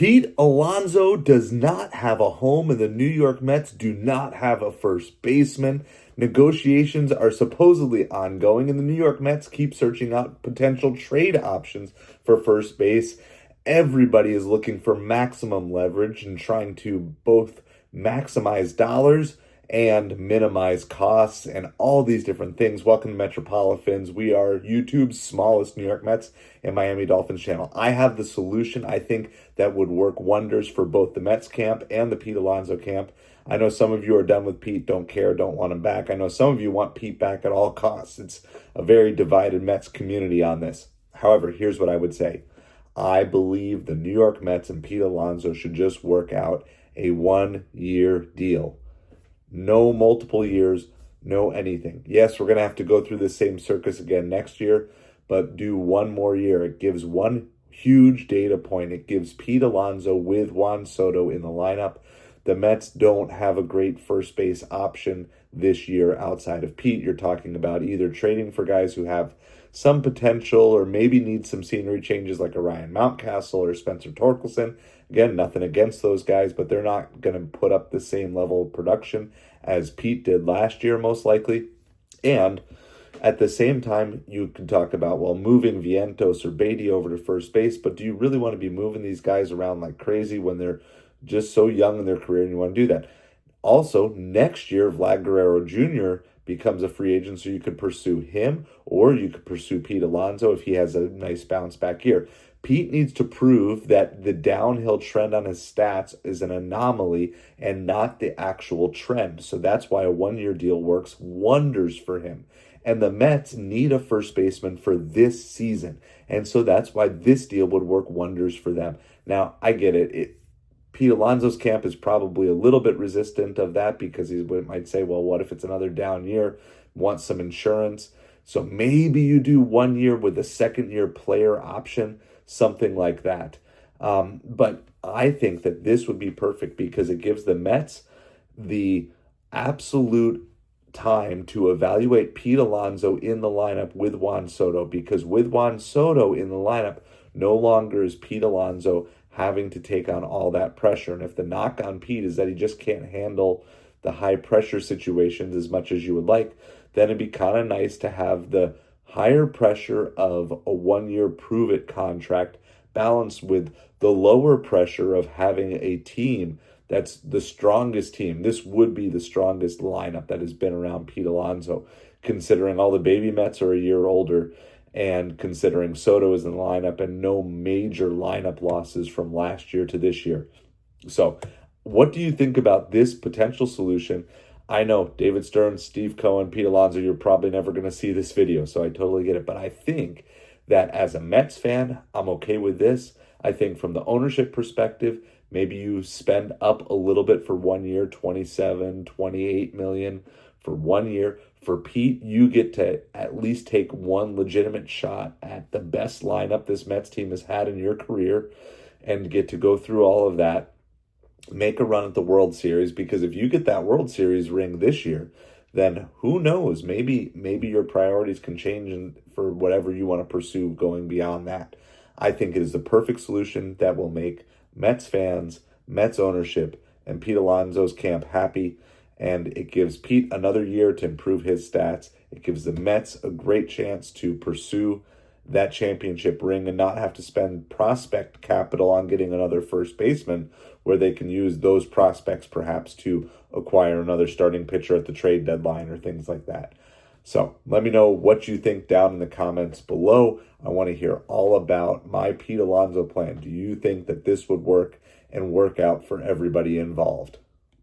Pete Alonso does not have a home, and the New York Mets do not have a first baseman. Negotiations are supposedly ongoing, and the New York Mets keep searching out potential trade options for first base. Everybody is looking for maximum leverage and trying to both maximize dollars and minimize costs and all these different things. Welcome to Metropolitans. We are YouTube's smallest New York Mets and Miami Dolphins channel. I have the solution, I think, that would work wonders for both the Mets camp and the Pete Alonso camp. I know some of you are done with Pete, don't care, don't want him back. I know some of you want Pete back at all costs. It's a very divided Mets community on this. However, here's what I would say. I believe the New York Mets and Pete Alonso should just work out a one-year deal. No multiple years, no anything. Yes, we're going to have to go through the same circus again next year, but do one more year. It gives one huge data point. It gives Pete Alonso with Juan Soto in the lineup. The Mets don't have a great first base option this year outside of Pete. You're talking about either trading for guys who have some potential or maybe need some scenery changes like a Ryan Mountcastle or Spencer Torkelson. Again, nothing against those guys, but they're not going to put up the same level of production as Pete did last year, most likely. And at the same time, you can talk about, well, moving Vientos or Beatty over to first base, but do you really want to be moving these guys around like crazy when they're just so young in their career and you want to do that? Also, next year, Vlad Guerrero Jr. becomes a free agent, so you could pursue him or you could pursue Pete Alonso if he has a nice bounce back year. Pete needs to prove that the downhill trend on his stats is an anomaly and not the actual trend. So that's why a one-year deal works wonders for him. And the Mets need a first baseman for this season. And so that's why this deal would work wonders for them. Now, I get it. Pete Alonso's camp is probably a little bit resistant of that because he might say, well, what if it's another down year? Want some insurance? So maybe you do 1 year with a second-year player option, something like that. But I think that this would be perfect because it gives the Mets the absolute time to evaluate Pete Alonso in the lineup with Juan Soto, because with Juan Soto in the lineup, no longer is Pete Alonso having to take on all that pressure. And if the knock on Pete is that he just can't handle the high pressure situations as much as you would like, then it'd be kind of nice to have the higher pressure of a 1 year prove it contract balanced with the lower pressure of having a team that's the strongest team. This would be the strongest lineup that has been around Pete Alonso, considering all the baby Mets are a year older and considering Soto is in the lineup and no major lineup losses from last year to this year. So what do you think about this potential solution? I know David Stearns, Steve Cohen, Pete Alonso, you're probably never going to see this video, so I totally get it. But I think that as a Mets fan, I'm okay with this. I think from the ownership perspective, maybe you spend up a little bit for 1 year, 27, 28 million for 1 year. For Pete, you get to at least take one legitimate shot at the best lineup this Mets team has had in your career and get to go through all of that, make a run at the World Series, because if you get that World Series ring this year, then who knows, maybe your priorities can change for whatever you want to pursue going beyond that. I think it is the perfect solution that will make Mets fans, Mets ownership, and Pete Alonso's camp happy. And it gives Pete another year to improve his stats. It gives the Mets a great chance to pursue that championship ring and not have to spend prospect capital on getting another first baseman, where they can use those prospects perhaps to acquire another starting pitcher at the trade deadline or things like that. So let me know what you think down in the comments below. I want to hear all about my Pete Alonso plan. Do you think that this would work and work out for everybody involved?